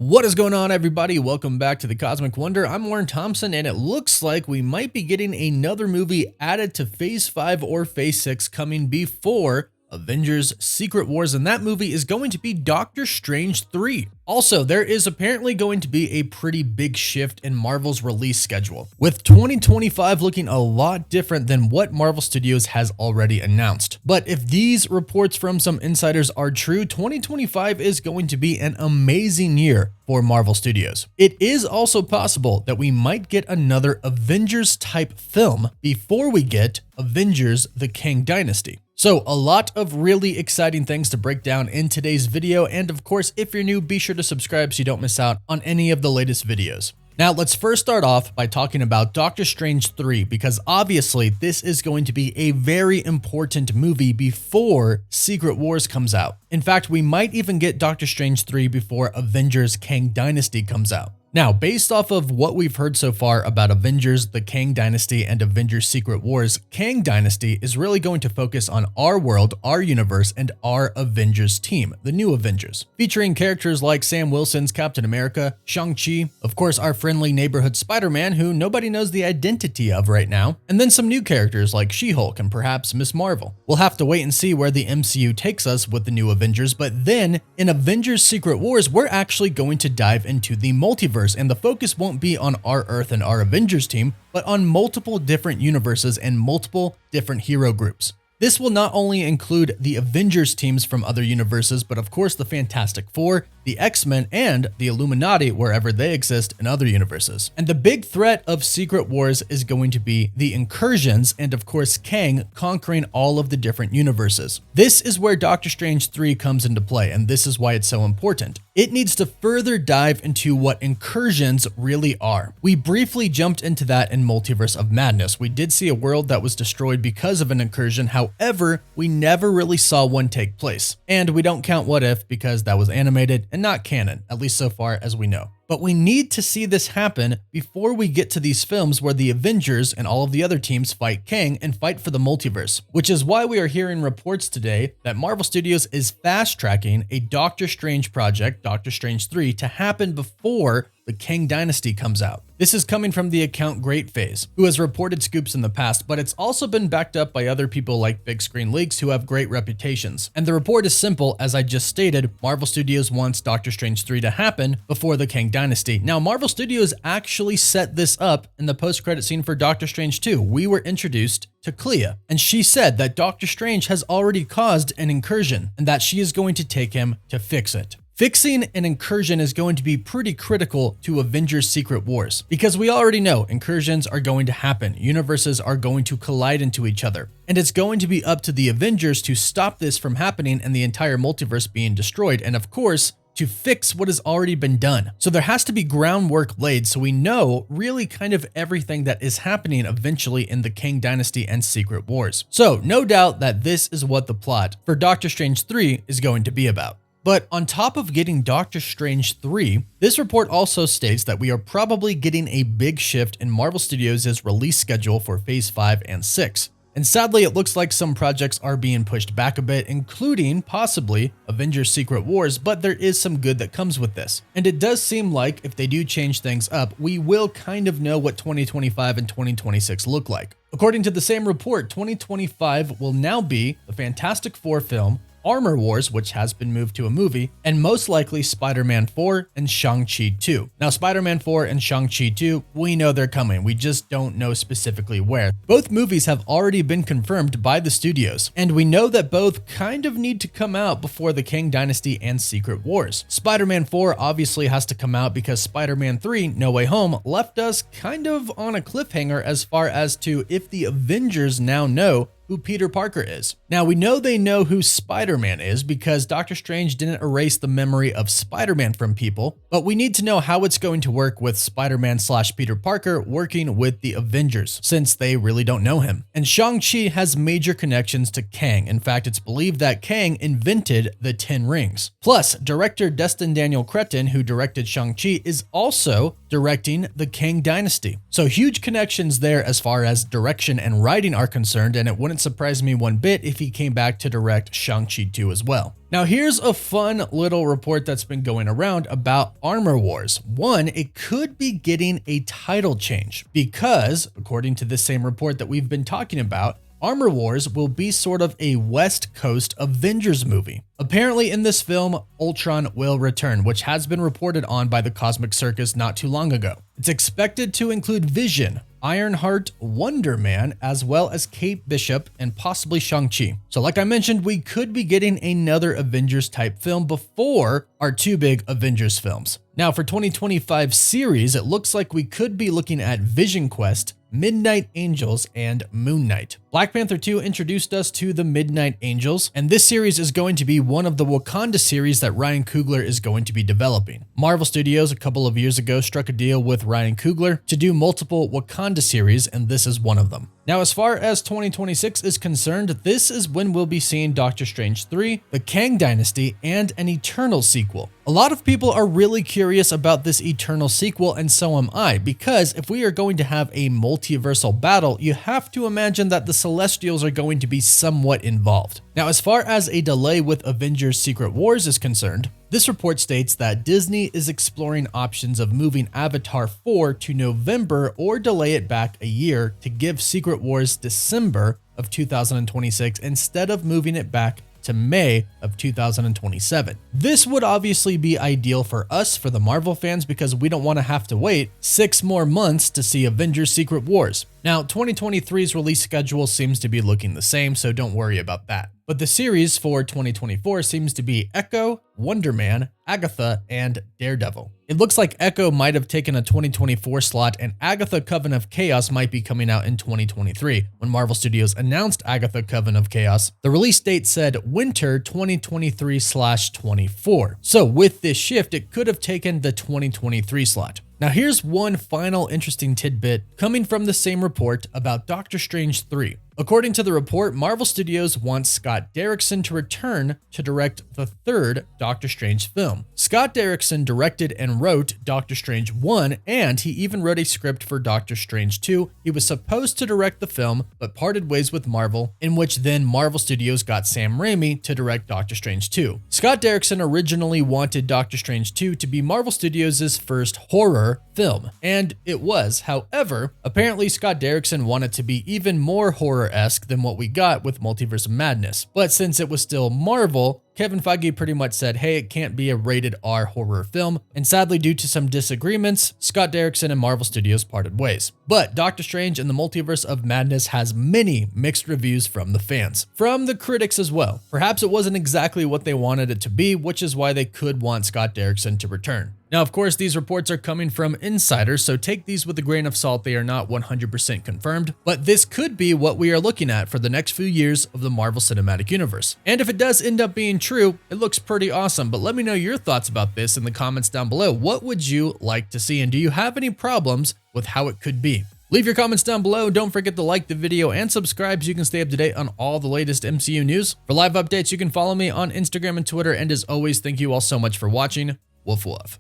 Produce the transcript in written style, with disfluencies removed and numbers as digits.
What is going on, everybody? Welcome back to the Cosmic Wonder. I'm Warren Thompson, and it looks like we might be getting another movie added to Phase 5 or Phase 6 coming before Avengers Secret Wars, and that movie is going to be Doctor Strange 3. Also, there is apparently going to be a pretty big shift in Marvel's release schedule, with 2025 looking a lot different than what Marvel Studios has already announced. But if these reports from some insiders are true, 2025 is going to be an amazing year for Marvel Studios. It is also possible that we might get another Avengers type film before we get Avengers: The Kang Dynasty. So a lot of really exciting things to break down in today's video, and of course, if you're new, be sure to subscribe so you don't miss out on any of the latest videos. Now, let's first start off by talking about Doctor Strange 3, because obviously this is going to be a very important movie before Secret Wars comes out. In fact, we might even get Doctor Strange 3 before Avengers: Kang Dynasty comes out. Now, based off of what we've heard so far about Avengers: The Kang Dynasty and Avengers Secret Wars, Kang Dynasty is really going to focus on our world, our universe, and our Avengers team, the new Avengers, featuring characters like Sam Wilson's Captain America, Shang-Chi, of course our friendly neighborhood Spider-Man, who nobody knows the identity of right now, and then some new characters like She-Hulk and perhaps Miss Marvel. We'll have to wait and see where the MCU takes us with the new Avengers, but then in Avengers Secret Wars, we're actually going to dive into the multiverse, and the focus won't be on our Earth and our Avengers team, but on multiple different universes and multiple different hero groups. This will not only include the Avengers teams from other universes, but of course the Fantastic Four, the X-Men, and the Illuminati wherever they exist in other universes. And the big threat of Secret Wars is going to be the incursions, and of course Kang conquering all of the different universes. This is where Doctor Strange 3 comes into play, and this is why it's so important. It needs to further dive into what incursions really are. We briefly jumped into that in Multiverse of Madness. We did see a world that was destroyed because of an incursion, however, we never really saw one take place. And we don't count What If because that was animated and not canon, at least so far as we know. But we need to see this happen before we get to these films where the Avengers and all of the other teams fight Kang and fight for the multiverse, which is why we are hearing reports today that Marvel Studios is fast-tracking a Doctor Strange project, Doctor Strange 3, to happen before the Kang Dynasty comes out. This is coming from the account Great Phase, who has reported scoops in the past, but it's also been backed up by other people like Big Screen Leaks who have great reputations. And the report is simple, as I just stated, Marvel Studios wants Doctor Strange 3 to happen before the Kang Dynasty. Now, Marvel Studios actually set this up in the post-credit scene for Doctor Strange 2. We were introduced to Clea, and she said that Doctor Strange has already caused an incursion and that she is going to take him to fix it. Fixing an incursion is going to be pretty critical to Avengers Secret Wars, because we already know incursions are going to happen, universes are going to collide into each other, and it's going to be up to the Avengers to stop this from happening and the entire multiverse being destroyed, and of course, to fix what has already been done. So there has to be groundwork laid so we know really kind of everything that is happening eventually in the Kang Dynasty and Secret Wars. So no doubt that this is what the plot for Doctor Strange 3 is going to be about. But on top of getting Doctor Strange 3, this report also states that we are probably getting a big shift in Marvel Studios' release schedule for Phase 5 and 6. And sadly, it looks like some projects are being pushed back a bit, including possibly Avengers Secret Wars, but there is some good that comes with this. And it does seem like if they do change things up, we will kind of know what 2025 and 2026 look like. According to the same report, 2025 will now be the Fantastic Four film, Armor Wars, which has been moved to a movie, and most likely Spider-Man 4 and Shang-Chi 2. Now, Spider-Man 4 and Shang-Chi 2, we know they're coming. We just don't know specifically where. Both movies have already been confirmed by the studios, and we know that both kind of need to come out before the Kang Dynasty and Secret Wars. Spider-Man 4 obviously has to come out because Spider-Man 3, No Way Home, left us kind of on a cliffhanger as far as to if the Avengers now know who Peter Parker is. Now, we know they know who Spider-Man is because Doctor Strange didn't erase the memory of Spider-Man from people, but we need to know how it's going to work with Spider-Man/Peter Parker working with the Avengers, since they really don't know him. And Shang-Chi has major connections to Kang. In fact, it's believed that Kang invented the 10 rings. Plus, director Destin Daniel Cretton, who directed Shang-Chi, is also directing the Kang Dynasty. So huge connections there as far as direction and writing are concerned, and it wouldn't surprise me one bit if he came back to direct Shang-Chi 2 as well. Now here's a fun little report that's been going around about Armor Wars. One, it could be getting a title change because, according to this same report that we've been talking about, Armor Wars will be sort of a West Coast Avengers movie. Apparently in this film, Ultron will return, which has been reported on by the Cosmic Circus not too long ago. It's expected to include Vision, Ironheart, Wonder Man, as well as Kate Bishop and possibly Shang-Chi. So like I mentioned, we could be getting another Avengers type film before our two big Avengers films. Now for 2025 series, it looks like we could be looking at Vision Quest, Midnight Angels, and Moon Knight. Black Panther 2 introduced us to the Midnight Angels, and this series is going to be one of the Wakanda series that Ryan Coogler is going to be developing. Marvel Studios a couple of years ago struck a deal with Ryan Coogler to do multiple Wakanda series, and this is one of them. Now, as far as 2026 is concerned, this is when we'll be seeing Doctor Strange 3, the Kang Dynasty, and an Eternal sequel. A lot of people are really curious about this Eternal sequel, and so am I, because if we are going to have a multiversal battle, you have to imagine that the Celestials are going to be somewhat involved. Now, as far as a delay with Avengers Secret Wars is concerned, this report states that Disney is exploring options of moving Avatar 4 to November or delay it back a year to give Secret Wars December of 2026 instead of moving it back to May of 2027. This would obviously be ideal for us, for the Marvel fans, because we don't want to have to wait 6 more months to see Avengers Secret Wars. Now, 2023's release schedule seems to be looking the same, so don't worry about that. But the series for 2024 seems to be Echo, Wonder Man, Agatha, and Daredevil. It looks like Echo might have taken a 2024 slot, and Agatha Coven of Chaos might be coming out in 2023. When Marvel Studios announced Agatha Coven of Chaos, the release date said winter 2023/24. So with this shift, it could have taken the 2023 slot. Now here's one final interesting tidbit coming from the same report about Doctor Strange 3. According to the report, Marvel Studios wants Scott Derrickson to return to direct the third Doctor Strange film. Scott Derrickson directed and wrote Doctor Strange 1, and he even wrote a script for Doctor Strange 2. He was supposed to direct the film, but parted ways with Marvel, in which then Marvel Studios got Sam Raimi to direct Doctor Strange 2. Scott Derrickson originally wanted Doctor Strange 2 to be Marvel Studios' first horror film, and it was. However, apparently Scott Derrickson wanted to be even more horror-esque than what we got with Multiverse of Madness. But since it was still Marvel, Kevin Feige pretty much said, hey, it can't be a rated R horror film, and sadly, due to some disagreements, Scott Derrickson and Marvel Studios parted ways. But Doctor Strange and the Multiverse of Madness has many mixed reviews from the fans, from the critics as well. Perhaps it wasn't exactly what they wanted it to be, which is why they could want Scott Derrickson to return. Now, of course, these reports are coming from insiders, so take these with a grain of salt. They are not 100% confirmed, but this could be what we are looking at for the next few years of the Marvel Cinematic Universe. And if it does end up being true, it looks pretty awesome, but let me know your thoughts about this in the comments down below. What would you like to see, and do you have any problems with how it could be? Leave your comments down below. Don't forget to like the video and subscribe so you can stay up to date on all the latest MCU news. For live updates, you can follow me on Instagram and Twitter, and as always, thank you all so much for watching. Woof woof.